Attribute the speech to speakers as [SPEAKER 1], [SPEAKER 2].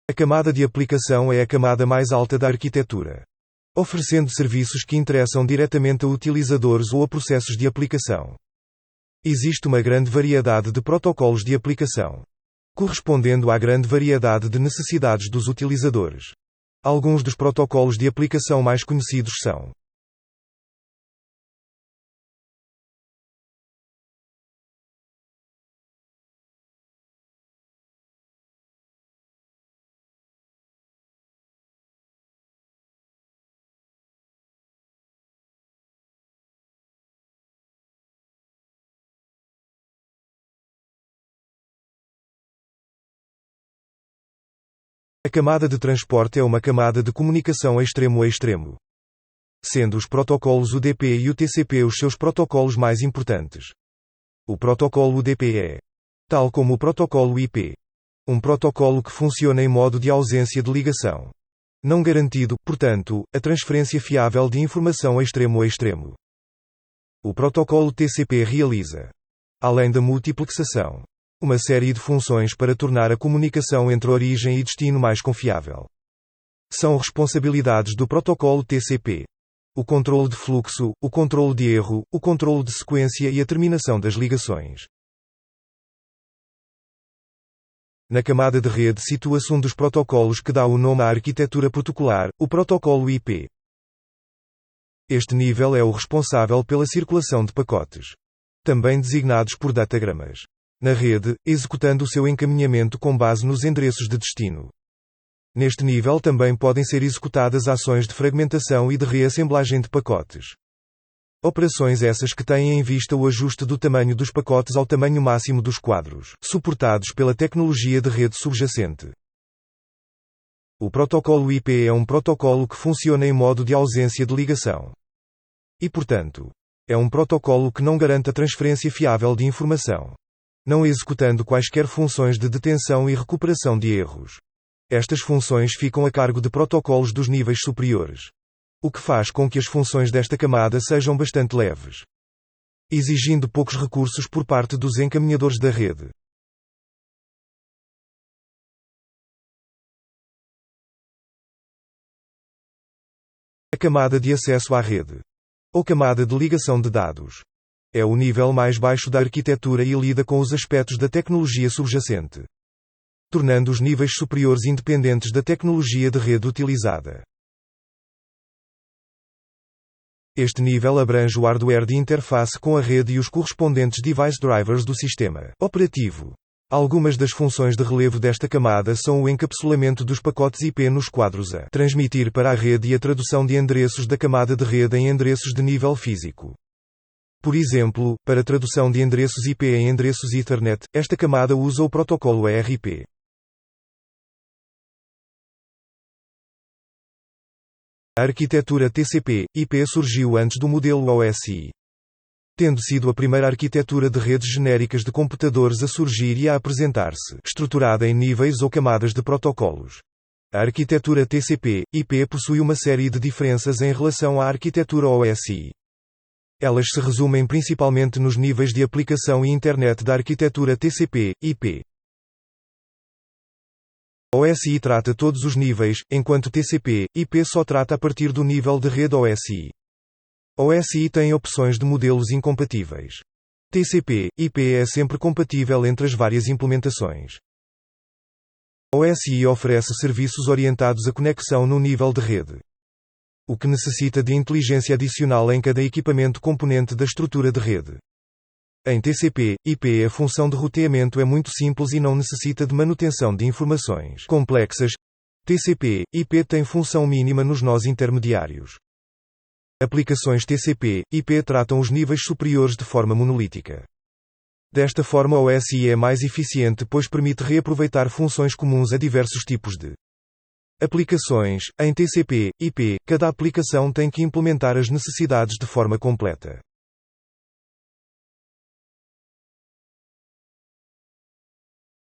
[SPEAKER 1] A camada de aplicação é a camada mais alta da arquitetura, oferecendo serviços que interessam diretamente a utilizadores ou a processos de aplicação. Existe uma grande variedade de protocolos de aplicação, correspondendo à grande variedade de necessidades dos utilizadores. Alguns dos protocolos de aplicação mais conhecidos são: a camada de transporte é uma camada de comunicação extremo a extremo, sendo os protocolos UDP e UTCP os seus protocolos mais importantes. O protocolo UDP é, tal como o protocolo IP, um protocolo que funciona em modo de ausência de ligação, não garantindo, portanto, a transferência fiável de informação extremo a extremo. O protocolo TCP realiza, além da multiplexação, uma série de funções para tornar a comunicação entre origem e destino mais confiável. São responsabilidades do protocolo TCP: o controle de fluxo, o controle de erro, o controle de sequência e a terminação das ligações. Na camada de rede situa-se um dos protocolos que dá o nome à arquitetura protocolar, o protocolo IP. Este nível é o responsável pela circulação de pacotes, também designados por datagramas, na rede, executando o seu encaminhamento com base nos endereços de destino. Neste nível também podem ser executadas ações de fragmentação e de reassemblagem de pacotes. Operações essas que têm em vista o ajuste do tamanho dos pacotes ao tamanho máximo dos quadros, suportados pela tecnologia de rede subjacente. O protocolo IP é um protocolo que funciona em modo de ausência de ligação. E, portanto, é um protocolo que não garante a transferência fiável de informação, não executando quaisquer funções de detenção e recuperação de erros. Estas funções ficam a cargo de protocolos dos níveis superiores, o que faz com que as funções desta camada sejam bastante leves, exigindo poucos recursos por parte dos encaminhadores da rede. A camada de acesso à rede, ou camada de ligação de dados, é o nível mais baixo da arquitetura e lida com os aspectos da tecnologia subjacente, tornando os níveis superiores independentes da tecnologia de rede utilizada. Este nível abrange o hardware de interface com a rede e os correspondentes device drivers do sistema operativo. Algumas das funções de relevo desta camada são o encapsulamento dos pacotes IP nos quadros a transmitir para a rede e a tradução de endereços da camada de rede em endereços de nível físico. Por exemplo, para tradução de endereços IP em endereços Ethernet, esta camada usa o protocolo ERP. A arquitetura TCP/IP surgiu antes do modelo OSI, tendo sido a primeira arquitetura de redes genéricas de computadores a surgir e a apresentar-se, estruturada em níveis ou camadas de protocolos. A arquitetura TCP/IP possui uma série de diferenças em relação à arquitetura OSI. Elas se resumem principalmente nos níveis de aplicação e internet da arquitetura TCP/IP. OSI trata todos os níveis, enquanto TCP/IP só trata a partir do nível de rede OSI. OSI tem opções de modelos incompatíveis. TCP/IP é sempre compatível entre as várias implementações. OSI oferece serviços orientados à conexão no nível de rede, o que necessita de inteligência adicional em cada equipamento componente da estrutura de rede. Em TCP/IP a função de roteamento é muito simples e não necessita de manutenção de informações complexas. TCP/IP tem função mínima nos nós intermediários. Aplicações TCP/IP tratam os níveis superiores de forma monolítica. Desta forma, o OSI é mais eficiente pois permite reaproveitar funções comuns a diversos tipos de aplicações. Em TCP/IP, cada aplicação tem que implementar as necessidades de forma completa.